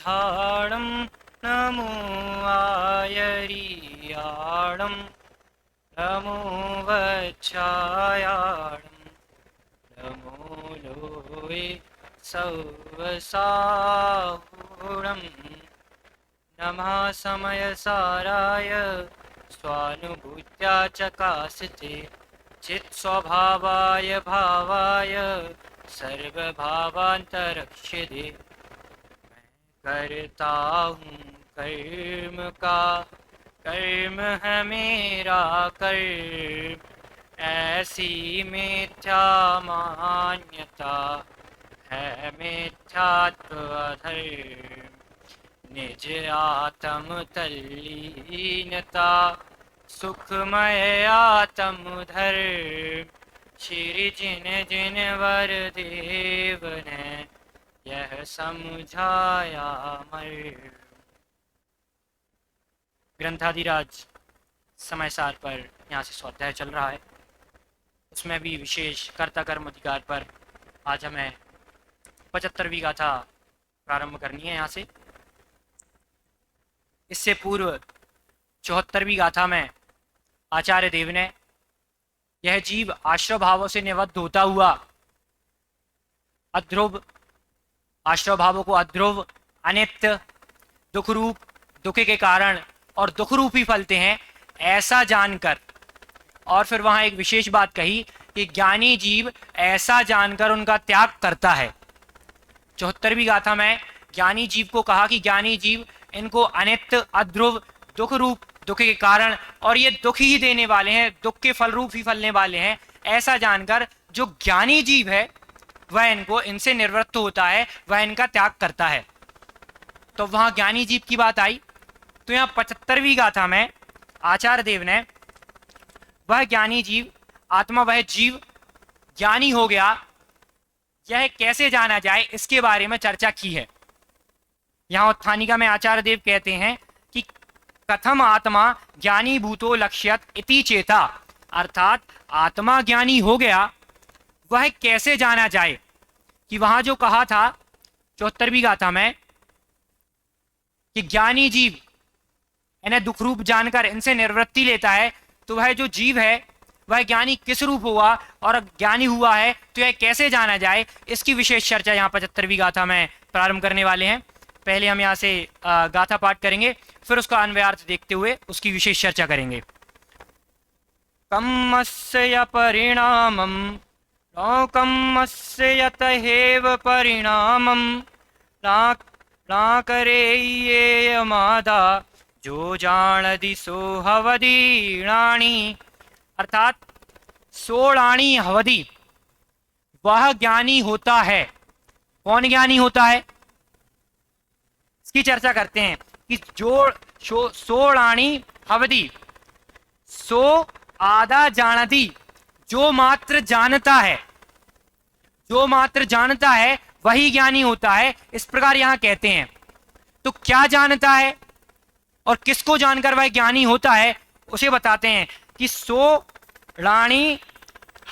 ठाणं नमो आयरियाणं नमो वच्छायाणं नमो लोये सौवसाहुणं नमः समयसाराय स्वानुभूत्या चकासिते चित्स्वभावाय भावाय सर्वभावान्तरक्षिते करता हूँ कर्म का कर्म है मेरा कर्म ऐसी मिथ्या मान्यता है मिथ्यात्व अधर्म निज आत्म तल्लीनता सुखमय आत्म धर्म श्री जिन जिन वर देव ने यह समझाया मर। ग्रंथाधिराज समय सार पर यहाँ से स्वाध्याय चल रहा है, उसमें भी विशेष कर्ता कर्म अधिकार पर आज हमें 75वीं गाथा प्रारंभ करनी है। यहाँ से इससे पूर्व 74वीं गाथा में आचार्य देव ने यह जीव आश्रव भावों से निबद्ध होता हुआ अध्रुव आश्रव भावों को अध्रुव अनित्य दुख रूप दुख के कारण और दुख रूप ही फलते हैं ऐसा जानकर, और फिर वहां एक विशेष बात कही कि ज्ञानी जीव ऐसा जानकर उनका त्याग करता है। 74वीं गाथा में ज्ञानी जीव को कहा कि ज्ञानी जीव इनको अनित्य अध्रुव दुख रूप दुख के कारण और ये दुख ही देने वाले हैं, दुख के फल रूप ही फलने वाले हैं, ऐसा जानकर जो ज्ञानी जीव है वह इनको इनसे निवृत्त होता है, वह इनका त्याग करता है। तो वहां ज्ञानी जीव की बात आई, तो यहाँ 75वीं गाथा में आचार्य देव ने वह ज्ञानी जीव आत्मा वह जीव ज्ञानी हो गया, यह कैसे जाना जाए इसके बारे में चर्चा की है। यहाँ उत्थानिका में आचार्य देव कहते हैं कि कथम आत्मा ज्ञानी भूतो लक्ष्यत इति चेता, अर्थात आत्मा ज्ञानी हो गया वह कैसे जाना जाए। कि वहां जो कहा था 74वीं गाथा में कि ज्ञानी जीव इन्हें दुख रूप जानकर इनसे निवृत्ति लेता है, तो वह जो जीव है वह ज्ञानी किस रूप हुआ और ज्ञानी हुआ है तो यह कैसे जाना जाए, इसकी विशेष चर्चा यहाँ 75वीं गाथा में प्रारंभ करने वाले हैं। पहले हम यहाँ से गाथा पाठ करेंगे, फिर उसका अन्वयार्थ देखते हुए उसकी विशेष चर्चा करेंगे। कम्मस्य परिणामम कम्मस्य यत हेव परिणामम ना करे ये मादा जो जानदि सो हवदीणाणी, अर्थात सोड़ाणी हवदी वह ज्ञानी होता है। कौन ज्ञानी होता है इसकी चर्चा करते हैं कि जो सोड़ाणी हवदी सो आधा जानती, जो मात्र जानता है, जो मात्र जानता है वही ज्ञानी होता है, इस प्रकार यहां कहते हैं। तो क्या जानता है और किसको जानकर वह ज्ञानी होता है उसे बताते हैं कि सो राणी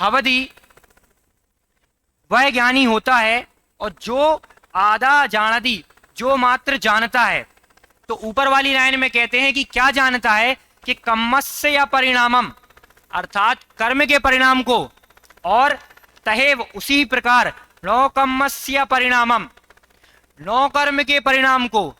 हवदी वह ज्ञानी होता है, और जो आधा जानती जो मात्र जानता है। तो ऊपर वाली लाइन में कहते हैं कि क्या जानता है कि कम्मस्य या परिणामम, अर्थात कर्म के परिणाम को, और तहेव उसी प्रकार नो कम्मस्य परिणामम नो कर्म के परिणाम को।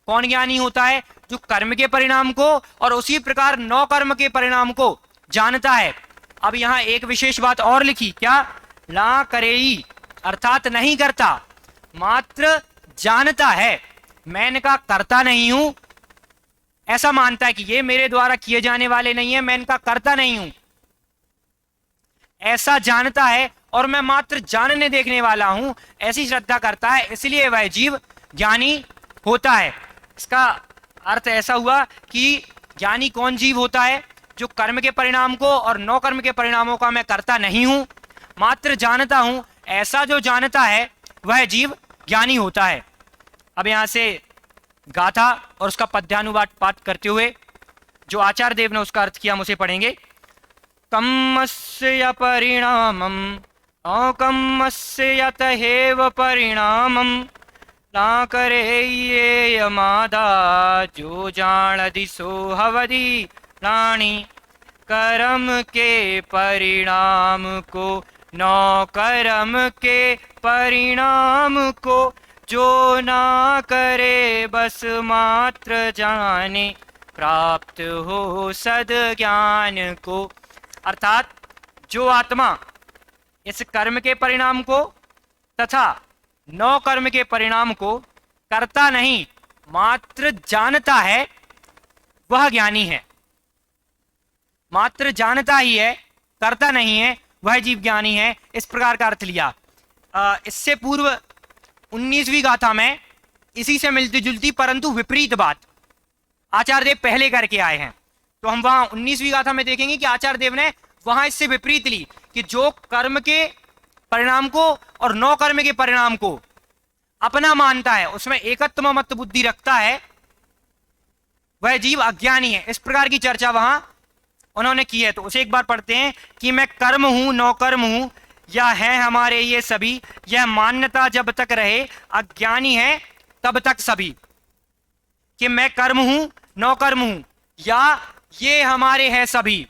कौन ज्ञानी होता है जो कर्म के परिणाम को और उसी प्रकार नौ कर्म के परिणाम को जानता है। अब यहां एक विशेष बात और लिखी, क्या ना करेई, अर्थात नहीं करता, मात्र जानता है। मैं इनका करता नहीं हूं, ऐसा मानता है कि ये मेरे द्वारा किए जाने वाले नहीं है, मैं इनका करता नहीं हूं, ऐसा जानता है, और मैं मात्र जानने देखने वाला हूं, ऐसी श्रद्धा करता है, इसलिए वह जीव ज्ञानी होता है। इसका अर्थ ऐसा हुआ कि ज्ञानी कौन जीव होता है जो कर्म के परिणाम को और नौ कर्म के परिणामों का मैं करता नहीं हूं, मात्र जानता हूं, ऐसा जो जानता है वह जीव ज्ञानी होता है। अब यहां से गाथा और उसका पद्यानुवाद पाठ करते हुए जो आचार्य देव ने उसका अर्थ किया हम उसे पढ़ेंगे। कम्मस्य परिणामम अकम्मस्य यत हेव परिणामम ना करे ये यमादा जो जान दिसो हवदी रानी कर्म के परिणाम को नौ कर्म के परिणाम को जो ना करे बस मात्र जाने प्राप्त हो सद ज्ञान को। अर्थात जो आत्मा इस कर्म के परिणाम को तथा नौ कर्म के परिणाम को करता नहीं मात्र जानता है वह ज्ञानी है। मात्र जानता ही है, करता नहीं है, वह जीव ज्ञानी है। इस प्रकार का अर्थ लिया। इससे पूर्व 19वीं गाथा में इसी से मिलती जुलती परंतु विपरीत बात आचार्य देव पहले करके आए हैं। तो हम वहां 19वीं गाथा में देखेंगे कि आचार्य देव ने वहां इससे विपरीत ली कि जो कर्म के परिणाम को और नौ कर्म के परिणाम को अपना मानता है, उसमें एकत्व मत बुद्धि रखता है, वह जीव अज्ञानी है। इस प्रकार की चर्चा वहां उन्होंने की है। तो उसे एक बार पढ़ते हैं कि मैं कर्म हूं, नौ कर्म हूं या है हमारे ये सभी, यह मान्यता जब तक रहे अज्ञानी है तब तक सभी। कि मैं कर्म हूं, नौ कर्म हूं या ये हमारे हैं सभी।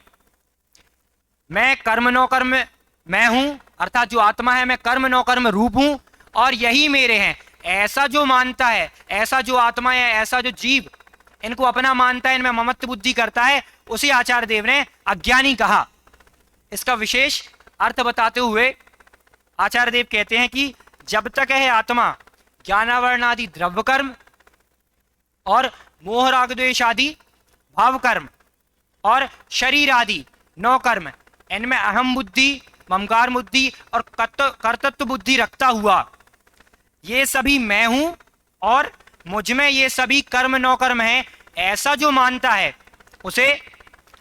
मैं कर्म नौ कर्म मैं हूं, अर्थात जो आत्मा है मैं कर्म नौ कर्म रूप हूं और यही मेरे हैं, ऐसा जो मानता है, ऐसा जो आत्मा है, ऐसा जो जीव इनको अपना मानता है, इनमें ममत्व बुद्धि करता है, उसी आचार्य देव ने अज्ञानी कहा। इसका विशेष अर्थ बताते हुए आचार्य देव कहते हैं कि जब तक है आत्मा ज्ञानावरण आदि द्रव्य कर्म और मोह राग द्वेष आदि भाव कर्म और शरीर आदि नौ कर्म, इनमें अहम बुद्धि, ममकार बुद्धि और कर्तृत्व बुद्धि रखता हुआ ये सभी मैं हूं और मुझ में ये सभी कर्म नौ कर्म हैं, ऐसा जो मानता है उसे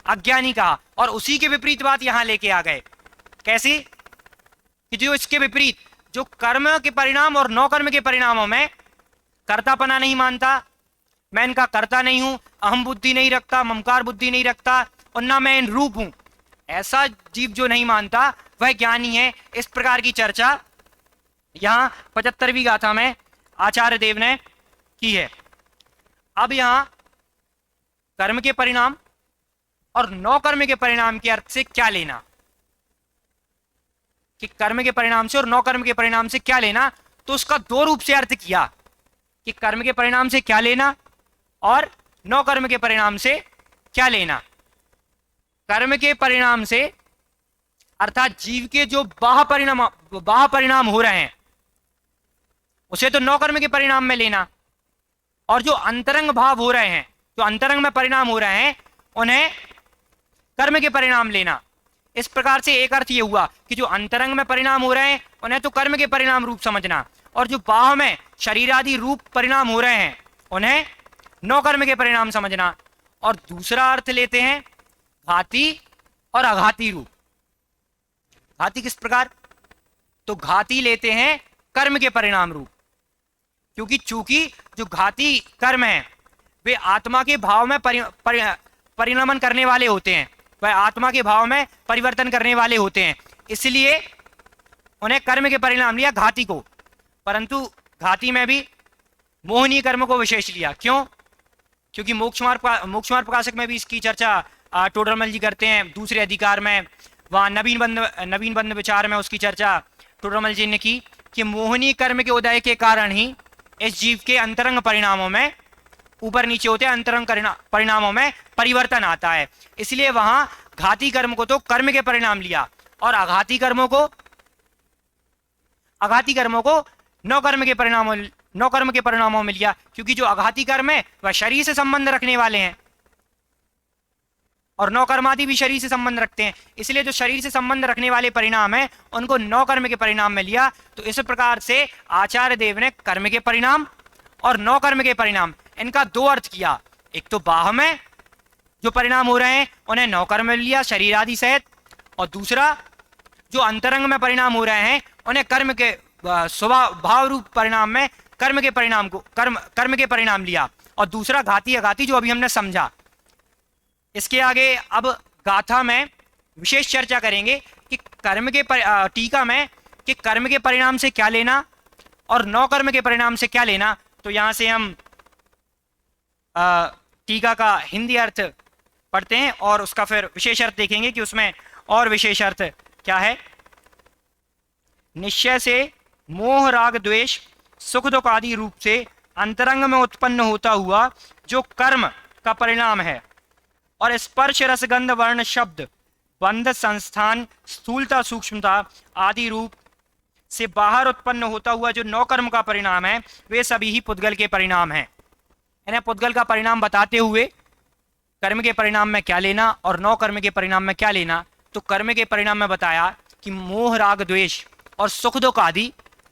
अज्ञानी कहा। और उसी के विपरीत बात यहां लेके आ गए। कैसी? कि जो इसके विपरीत, जो कर्म के परिणाम और नौ कर्म के परिणामों में कर्तापना नहीं मानता, मैं इनका कर्ता नहीं हूं, अहम बुद्धि नहीं रखता, ममकार बुद्धि नहीं रखता और ना मैं इन रूप हूं, ऐसा जीव जो नहीं मानता वह ज्ञानी है। इस प्रकार की चर्चा यहां 75वीं गाथा में आचार्य देव ने की है। अब यहां कर्म के परिणाम और नौ कर्म के परिणाम के अर्थ से क्या लेना, कि कर्म के परिणाम से और नौ कर्म के परिणाम से क्या लेना, तो उसका दो रूप से अर्थ किया कि कर्म के परिणाम से क्या लेना और नौ कर्म के परिणाम से क्या लेना। कर्म के परिणाम से अर्थात जीव के जो बाह्य परिणाम हो रहे हैं उसे तो नौ कर्म के परिणाम में लेना, और जो अंतरंग भाव हो रहे हैं, जो अंतरंग में परिणाम हो रहे हैं, उन्हें कर्म के परिणाम लेना। इस प्रकार से एक अर्थ ये हुआ कि जो अंतरंग में परिणाम हो रहे हैं उन्हें तो कर्म के परिणाम रूप समझना, और जो बाह्य में शरीर आदि रूप परिणाम हो रहे हैं उन्हें नौ कर्म के परिणाम समझना। और दूसरा अर्थ लेते हैं घाती और अघाती रूप। घाती किस प्रकार? तो घाती लेते हैं कर्म के परिणाम रूप, क्योंकि चूंकि जो घाती कर्म है वे आत्मा के भाव में परिणमन करने वाले होते हैं, वह आत्मा के भाव में परिवर्तन करने वाले होते हैं, इसलिए उन्हें कर्म के परिणाम लिया घाती को। परंतु घाती में भी मोहनीय कर्म को विशेष लिया। क्यों? क्योंकि मोक्ष मार्ग प्रकाशक में भी इसकी चर्चा टोडरमल जी करते हैं दूसरे अधिकार में। वहाँ नवीन बंध विचार में उसकी चर्चा टोडरमल जी ने की कि मोहनीय कर्म के उदय के कारण ही इस जीव के अंतरंग परिणामों में ऊपर नीचे होते हैं, अंतरंग परिणामों में परिवर्तन आता है। इसलिए वहां घाती कर्म को तो कर्म के परिणाम लिया और अघाती कर्मों को नौ कर्म के परिणामों में लिया, क्योंकि जो अघाती कर्म है वह शरीर से संबंध रखने वाले हैं और नौ कर्मादि भी शरीर से संबंध रखते हैं। इसलिए जो शरीर से संबंध रखने वाले परिणाम है उनको नौ कर्म के परिणाम में लिया। तो इस प्रकार से आचार्य देव ने कर्म के परिणाम और नौ कर्म के परिणाम, इनका दो अर्थ किया। एक तो बाह्य में जो परिणाम हो रहे हैं उन्हें नौ कर्म में लिया शरीर आदि सहित, और दूसरा जो अंतरंग में परिणाम हो रहे हैं उन्हें कर्म के स्वभाव रूप परिणाम में कर्म के परिणाम लिया, और दूसरा घाती अघाती जो अभी हमने समझा। इसके आगे अब गाथा में विशेष चर्चा करेंगे कि कर्म के टीका में कि कर्म के परिणाम से क्या लेना और 9 कर्म के परिणाम से क्या लेना। तो यहां से हम टीका का हिंदी अर्थ पढ़ते हैं और उसका फिर विशेष अर्थ देखेंगे कि उसमें और विशेष अर्थ क्या है। निश्चय से मोह राग द्वेष सुख दुख आदि रूप से अंतरंग में उत्पन्न होता हुआ जो कर्म का परिणाम है, और स्पर्श रसगंध वर्ण शब्द बंध संस्थान स्थूलता सूक्ष्मता आदि रूप से बाहर उत्पन्न होता हुआ जो 9 कर्म का परिणाम है, वे सभी ही पुद्गल के परिणाम हैं। इन्हें पुद्गल का परिणाम बताते हुए कर्म के परिणाम में क्या लेना और 9 कर्म के परिणाम में क्या लेना। तो कर्म के परिणाम में बताया कि मोह राग द्वेष और सुख दुख आदि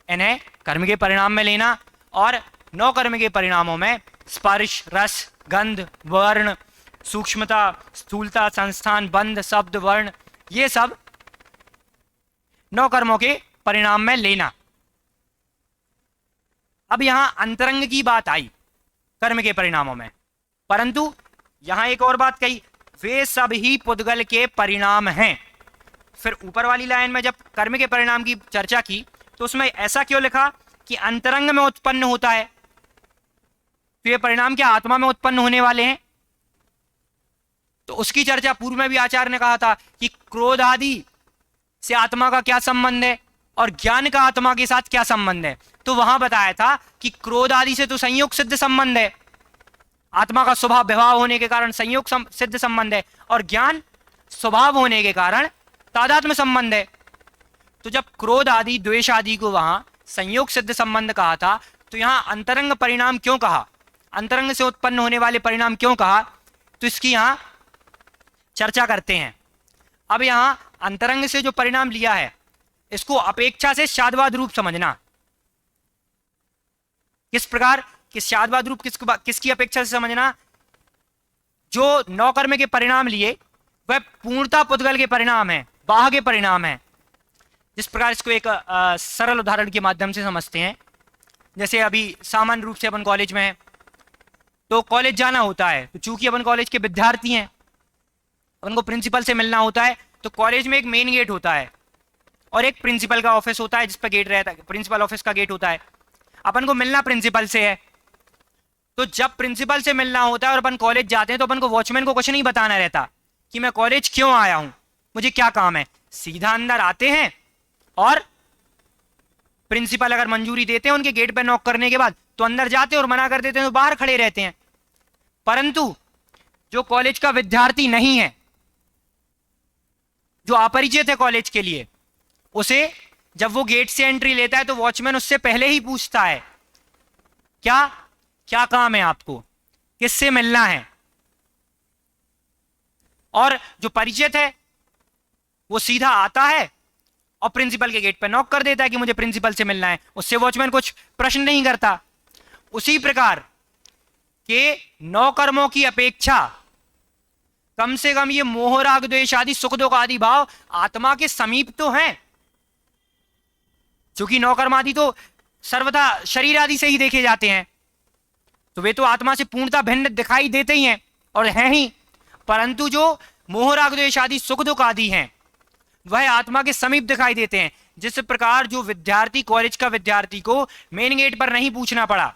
इन्हें कर्म के परिणाम में लेना, और 9 कर्म के परिणामों में स्पर्श रस गंध वर्ण सूक्ष्मता स्थूलता संस्थान बंध शब्द वर्ण ये सब 9 कर्मों के परिणाम में लेना। अब यहां अंतरंग की बात आई कर्म के परिणामों में, परंतु यहां एक और बात कही, वे सब ही पुद्गल के परिणाम हैं। फिर ऊपर वाली लाइन में जब कर्म के परिणाम की चर्चा की तो उसमें ऐसा क्यों लिखा कि अंतरंग में उत्पन्न होता है, तो ये परिणाम क्या आत्मा में उत्पन्न होने वाले हैं। तो उसकी चर्चा पूर्व में भी आचार्य ने कहा था कि क्रोध आदि से आत्मा का क्या संबंध है और ज्ञान का आत्मा के साथ क्या संबंध है। तो वहां बताया था कि क्रोध आदि से तो संयोग सिद्ध संबंध है, आत्मा का स्वभाव विभाव होने के कारण संयोग सिद्ध संबंध है, और ज्ञान स्वभाव होने के कारण तादात्म्य संबंध है। तो जब क्रोध आदि द्वेष आदि को वहां संयोग सिद्ध संबंध कहा था, तो यहां अंतरंग परिणाम क्यों कहा, अंतरंग से उत्पन्न होने वाले परिणाम क्यों कहा, तो इसकी यहां चर्चा करते हैं। अब यहां अंतरंग से जो परिणाम लिया है इसको अपेक्षा से शादवाद रूप समझना। किस प्रकार कि शादवाद रूप किसकी अपेक्षा से समझना, जो 9 कर्म के परिणाम लिए वह पूर्णता पुद्गल के परिणाम है, बाह के परिणाम है। जिस प्रकार इसको एक सरल उदाहरण के माध्यम से समझते हैं, जैसे अभी सामान्य रूप से अपन कॉलेज में है तो कॉलेज जाना होता है, तो चूंकि अपन कॉलेज के विद्यार्थी हैं, अपन को प्रिंसिपल से मिलना होता है, तो कॉलेज में एक मेन गेट होता है और एक प्रिंसिपल का ऑफिस होता है जिस पर गेट रहता है, प्रिंसिपल ऑफिस का गेट होता है। अपन को मिलना प्रिंसिपल से है, तो जब प्रिंसिपल से मिलना होता है और अपन कॉलेज जाते हैं तो अपन को वॉचमैन को कुछ नहीं बताना रहता कि मैं कॉलेज क्यों आया हूं, मुझे क्या काम है। सीधा अंदर आते हैं और प्रिंसिपल अगर मंजूरी देते हैं उनके गेट पे नॉक करने के बाद तो अंदर जाते हैं, और मना कर देते हैं तो बाहर खड़े रहते हैं। परंतु जो कॉलेज का विद्यार्थी नहीं है, जो अपरिचित है कॉलेज के लिए, उसे जब वो गेट से एंट्री लेता है तो वॉचमैन उससे पहले ही पूछता है क्या क्या काम है आपको, किससे मिलना है। और जो परिचित है वो सीधा आता है और प्रिंसिपल के गेट पर नॉक कर देता है कि मुझे प्रिंसिपल से मिलना है, उससे वॉचमैन कुछ प्रश्न नहीं करता। उसी प्रकार के 9 कर्मों की अपेक्षा कम से कम ये मोह राग द्वेष आदि सुख दुख आदि भाव आत्मा के समीप तो हैं, क्योंकि 9 कर्म आदि तो सर्वथा शरीर आदि से ही देखे जाते हैं, तो वे तो आत्मा से पूर्णता भिन्न दिखाई देते ही हैं और हैं ही। परंतु जो मोह राग द्वेष आदि सुख दुख आदि हैं वह आत्मा के समीप दिखाई देते हैं। जिस प्रकार जो विद्यार्थी, कॉलेज का विद्यार्थी को मेन गेट पर नहीं पूछना पड़ा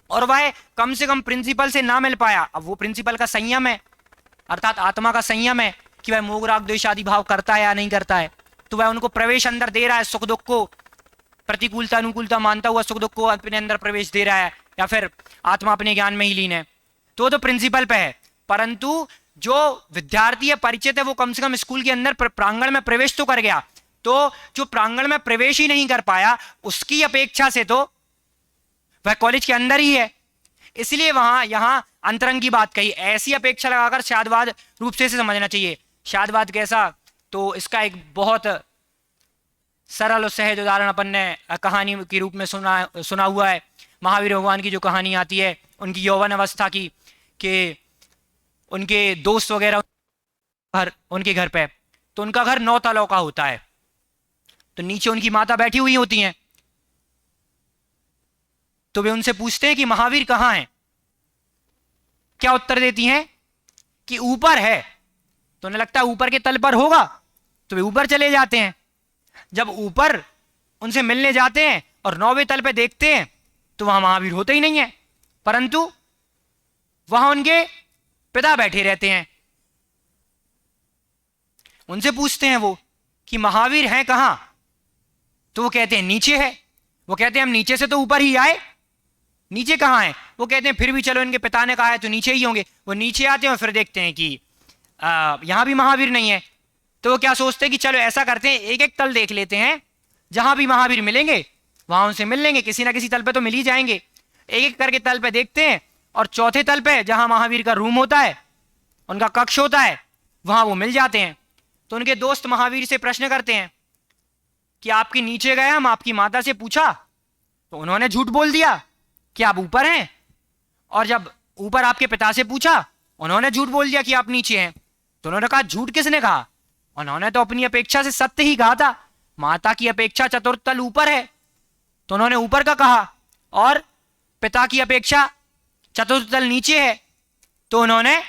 और वह कम से कम प्रिंसिपल से ना मिल पाया, अब वो प्रिंसिपल का संयम है, अर्थात आत्मा का संयम है कि वह मोह राग द्वेष आदि भाव करता है या नहीं करता है, तो वह उनको प्रवेश अंदर दे रहा है, सुख दुख को प्रतिकूलता अनुकूलता मानता हुआ सुख दुख को अपने अंदर प्रवेश दे रहा है, या फिर आत्मा अपने ज्ञान में ही लीन है, तो प्रिंसिपल पे है। परंतु जो विद्यार्थी है, परिचित है, वो कम से कम स्कूल के अंदर प्रांगण में प्रवेश तो कर गया, तो जो प्रांगण में प्रवेश ही नहीं कर पाया उसकी अपेक्षा से तो वह कॉलेज के अंदर ही है। इसलिए वहां यहां अंतरंग की बात कही, ऐसी अपेक्षा लगाकर शादवाद रूप से समझना चाहिए। शादवाद कैसा, तो इसका एक बहुत सरल और सहज उदाहरण अपन ने कहानी के रूप में सुना हुआ है। महावीर भगवान की जो कहानी आती है उनकी यौवन अवस्था की, कि उनके दोस्त वगैरह उनके घर पे, तो उनका घर 9 तलों का होता है, तो नीचे उनकी माता बैठी हुई होती हैं, तो वे उनसे पूछते हैं कि महावीर कहाँ हैं। क्या उत्तर देती हैं कि ऊपर है। तो उन्हें लगता है ऊपर के तल पर होगा, तो वे ऊपर चले जाते हैं। जब ऊपर उनसे मिलने जाते हैं और 9वें तल पे देखते हैं तो वहां महावीर होते ही नहीं है, परंतु वहां उनके पिता बैठे रहते हैं। उनसे पूछते हैं वो कि महावीर हैं कहां, तो वो कहते हैं नीचे है। वो कहते हैं हम नीचे से तो ऊपर ही आए, नीचे कहां है। वो कहते हैं फिर भी चलो इनके पिता ने कहा है तो नीचे ही होंगे। वो नीचे आते हैं और फिर देखते हैं कि यहां भी महावीर नहीं है। तो वो क्या सोचते हैं कि चलो ऐसा करते हैं, एक एक तल देख लेते हैं, जहां भी महावीर मिलेंगे वहां उनसे मिल लेंगे, किसी ना किसी तल पे तो मिल ही जाएंगे। एक एक करके तल पे देखते हैं और चौथे तल पे जहां महावीर का रूम होता है, उनका कक्ष होता है, वहां वो मिल जाते हैं। तो उनके दोस्त महावीर से प्रश्न करते हैं कि आपके नीचे गए हम, आपकी माता से पूछा तो उन्होंने झूठ बोल दिया कि आप ऊपर हैं, और जब ऊपर आपके पिता से पूछा उन्होंने झूठ बोल दिया कि आप नीचे हैं। तो उन्होंने कहा झूठ किसने कहा, उन्होंने तो अपनी अपेक्षा से सत्य ही कहा था, माता की अपेक्षा चतुर्थ तल ऊपर है तो उन्होंने ऊपर का कहा, और पिता की अपेक्षा चतुर्थ तल नीचे है तो उन्होंने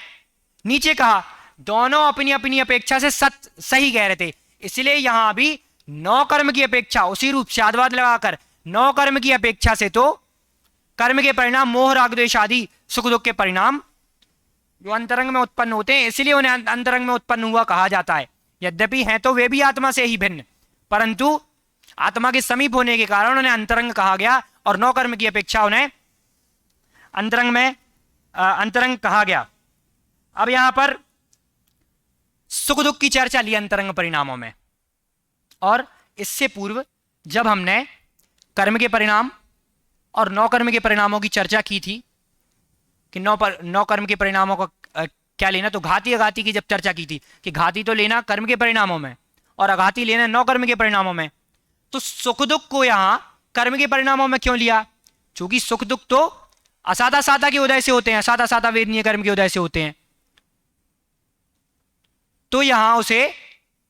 नीचे कहा। दोनों अपनी अपनी अपेक्षा से सही कह रहे थे। इसलिए यहां भी 9 कर्म की अपेक्षा, उसी रूप से आद्वाद लगाकर 9 कर्म की अपेक्षा से तो कर्म के परिणाम मोह राग द्वेष आदि सुख दुख के परिणाम जो अंतरंग में उत्पन्न होते हैं, इसलिए उन्हें अंतरंग में उत्पन्न हुआ कहा जाता है। यद्यपि हैं तो वे भी आत्मा से ही भिन्न, परंतु आत्मा के समीप होने के कारण उन्हें अंतरंग कहा गया और 9 कर्म की अपेक्षा उन्हें अंतरंग कहा गया। अब यहां पर सुख दुख की चर्चा ली अंतरंग परिणामों में, और इससे पूर्व जब हमने कर्म के परिणाम और 9 कर्म के परिणामों की चर्चा की थी कि 9 कर्म के परिणामों का क्या लेना, तो घाती अघाती की जब चर्चा की थी कि घाती तो लेना कर्म के परिणामों में और अघाती लेना 9 कर्म के परिणामों में, तो सुख दुख को यहां कर्म के परिणामों में क्यों लिया, क्योंकि सुख दुख तो असादा सादा के उदय से होते हैं, सादा सादा वेदनीय कर्म के उदय से होते हैं, तो यहां उसे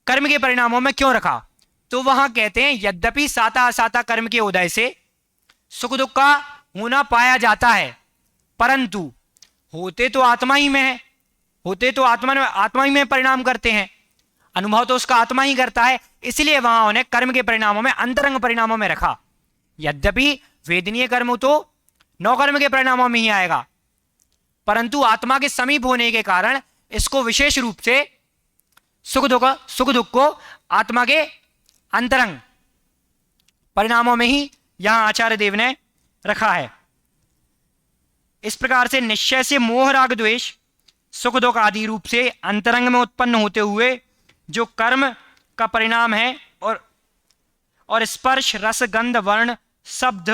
कर्म के परिणामों में क्यों रखा। तो वहां कहते हैं यद्यपि साता असाता कर्म के उदय से सुख दुख का होना पाया जाता है, परंतु होते तो आत्मा ही में है, होते तो आत्मा ही में परिणाम करते हैं, अनुभव तो उसका आत्मा ही करता है, इसलिए वहां उन्हें कर्म के परिणामों में अंतरंग परिणामों में रखा। यद्यपि वेदनीय कर्म तो 9 कर्म के परिणामों में ही आएगा, परंतु आत्मा के समीप होने के कारण इसको विशेष रूप से सुख दुख को आत्मा के अंतरंग परिणामों में ही यहां आचार्य देव ने रखा है। इस प्रकार से निश्चय से मोह राग द्वेष सुख दुख आदि रूप से अंतरंग में उत्पन्न होते हुए जो कर्म का परिणाम है, और स्पर्श रस गंध वर्ण शब्द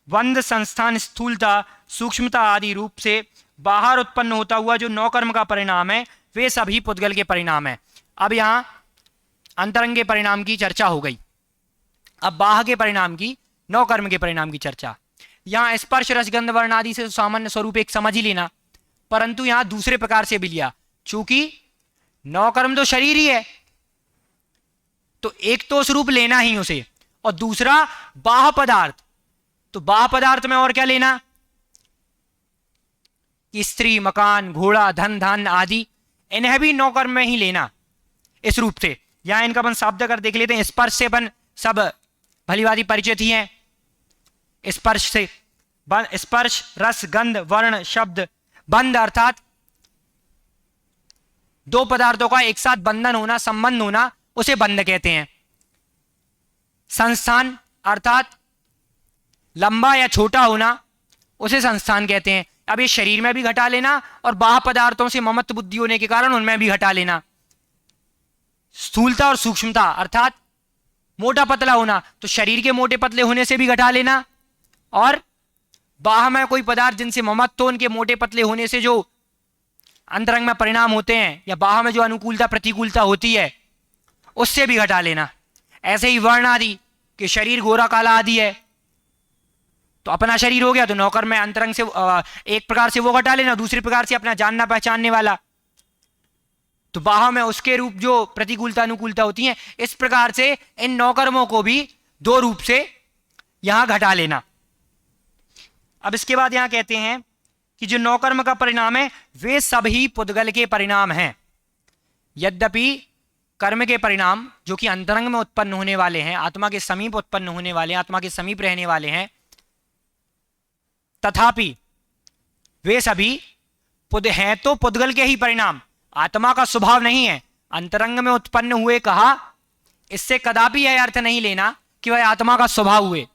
बंध संस्थान स्थूलता सूक्ष्मता आदि रूप से बाहर उत्पन्न होता हुआ जो 9 कर्म का परिणाम है, वे सभी पुद्गल के परिणाम है। अब यहां अंतरंग के परिणाम की चर्चा हो गई, अब बाह्य के परिणाम की, 9 कर्म के परिणाम की चर्चा। यहां स्पर्श रसगंध वर्ण आदि से सामान्य स्वरूप एक समझ ही लेना, परंतु यहां दूसरे प्रकार से भी लिया, चूंकि 9 कर्म तो शरीर ही है, तो एक तो स्वरूप लेना ही उसे, और दूसरा बाह्य पदार्थ, तो बाह्य पदार्थ में और क्या लेना, स्त्री मकान घोड़ा धन धान आदि, इन्हें भी 9 कर्म में ही लेना इस रूप से। यहां इनका अपन शब्द कर देख लेते हैं। स्पर्श से अपन सब भलीवादी परिचित ही हैं, स्पर्श से स्पर्श रस गंध वर्ण शब्द बंध अर्थात 2 पदार्थों का एक साथ बंधन होना, संबंध होना, उसे बंध कहते हैं। संस्थान अर्थात लंबा या छोटा होना, उसे संस्थान कहते हैं। अब ये शरीर में भी घटा लेना और बाह्य पदार्थों से ममत्व बुद्धि होने के कारण उनमें भी घटा लेना। स्थूलता और सूक्ष्मता अर्थात मोटा पतला होना, तो शरीर के मोटे पतले होने से भी घटा लेना, और बाह्य में कोई पदार्थ जिनसे ममत्व, उनके मोटे पतले होने से जो अंतरंग में परिणाम होते हैं, या बाह्य में जो अनुकूलता प्रतिकूलता होती है, उससे भी घटा लेना। ऐसे ही वर्ण आदि कि शरीर गोरा काला आदि है, तो अपना शरीर हो गया तो 9 कर्म में अंतरंग से एक प्रकार से वो घटा लेना, दूसरे प्रकार से अपना जानना पहचानने वाला, तो बाह्य में उसके रूप जो प्रतिकूलता अनुकूलता होती है। इस प्रकार से इन 9 कर्मों को भी 2 रूप से यहां घटा लेना। अब इसके बाद यहां कहते हैं कि जो 9 कर्म का परिणाम है वे सभी पुद्गल के परिणाम हैं। यद्यपि कर्म के परिणाम जो कि अंतरंग में उत्पन्न होने वाले हैं, आत्मा के समीप उत्पन्न होने वाले हैं, आत्मा के समीप रहने वाले हैं, तथापि वे सभी हैं तो पुद्गल के ही परिणाम, आत्मा का स्वभाव नहीं है। अंतरंग में उत्पन्न हुए कहा, इससे कदापि यह अर्थ नहीं लेना कि वह आत्मा का स्वभाव हुए।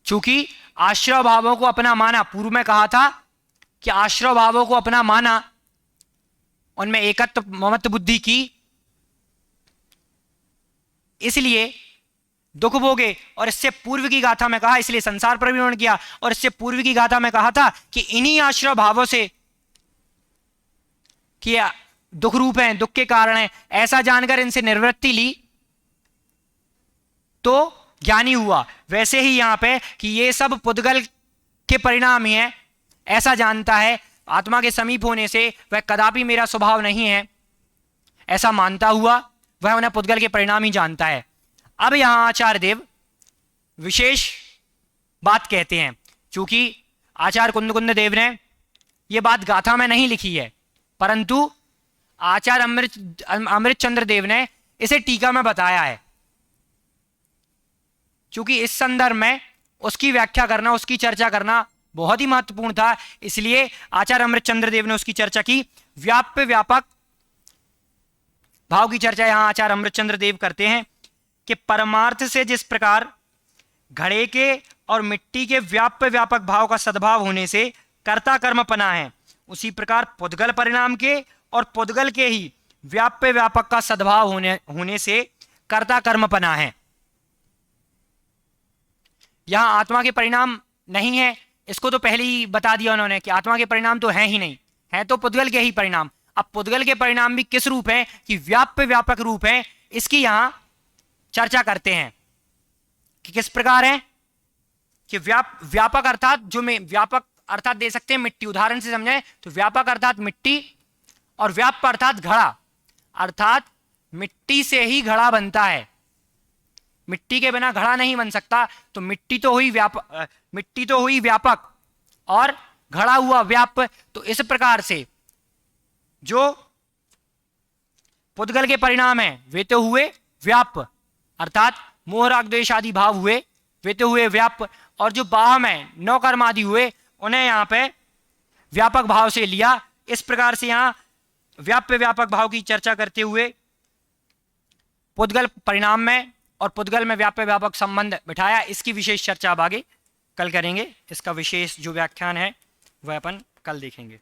चूंकि आश्रय भावों को अपना माना, पूर्व में कहा था कि आश्रय भावों को अपना माना, उनमें एकत्व ममत्व बुद्धि की, इसलिए दुख भोगे। और इससे पूर्व की गाथा में कहा, इसलिए संसार पर विवरण किया, और इससे पूर्व की गाथा में कहा था कि इन्हीं आश्रय भावों से किया दुख रूप है, दुख के कारण है, ऐसा जानकर इनसे निवृत्ति ली तो ज्ञानी हुआ। वैसे ही यहां पे कि ये सब पुद्गल के परिणाम ही है, ऐसा जानता है, आत्मा के समीप होने से वह कदापि मेरा स्वभाव नहीं है ऐसा मानता हुआ वह उन्हें पुद्गल के परिणाम ही जानता है। अब यहां आचार्य देव विशेष बात कहते हैं, क्योंकि आचार्य कुंद देव ने यह बात गाथा में नहीं लिखी है, परंतु आचार्य अमृत चंद्र देव ने इसे टीका में बताया है। क्योंकि इस संदर्भ में उसकी व्याख्या करना, उसकी चर्चा करना बहुत ही महत्वपूर्ण था, इसलिए आचार्य अमृत चंद्र देव ने उसकी चर्चा की। व्याप्य व्यापक भाव की चर्चा यहां आचार्य अमृत चंद्र देव करते हैं कि परमार्थ से जिस प्रकार घड़े के और मिट्टी के व्याप्य व्यापक भाव का सद्भाव होने से कर्ता कर्म पना है, उसी प्रकार पुद्गल परिणाम के और पुद्गल के ही व्याप्य व्यापक का सद्भाव होने से कर्ता कर्म पना है। यहां आत्मा के परिणाम नहीं है, इसको तो पहले ही बता दिया उन्होंने कि आत्मा के परिणाम तो हैं ही नहीं, है तो पुद्गल के ही परिणाम। अब पुद्गल के परिणाम भी किस रूप है कि व्याप्य व्यापक रूप है, इसकी यहां चर्चा करते हैं कि किस प्रकार है कि व्यापक अर्थात जो में व्यापक अर्थात दे सकते हैं मिट्टी, उदाहरण से समझाएं तो व्यापक अर्थात मिट्टी और व्याप्य अर्थात घड़ा, अर्थात मिट्टी से ही घड़ा बनता है, मिट्टी के बिना घड़ा नहीं बन सकता। तो मिट्टी तो हुई व्यापक और घड़ा हुआ व्याप्य। तो इस प्रकार से जो पुद्गल के परिणाम है वे तो हुए व्याप्य, अर्थात मोह राग द्वेष आदि भाव हुए, वे तो हुए व्याप्य, और जो बाह्य में नौ कर्म आदि हुए उन्हें यहां पे व्यापक भाव से लिया। इस प्रकार से यहां व्याप्य व्यापक भाव की चर्चा करते हुए पुद्गल परिणाम में और पुद्गल में व्याप्य व्यापक संबंध बिठाया। इसकी विशेष चर्चा अब आगे कल करेंगे, इसका विशेष जो व्याख्यान है वह अपन कल देखेंगे।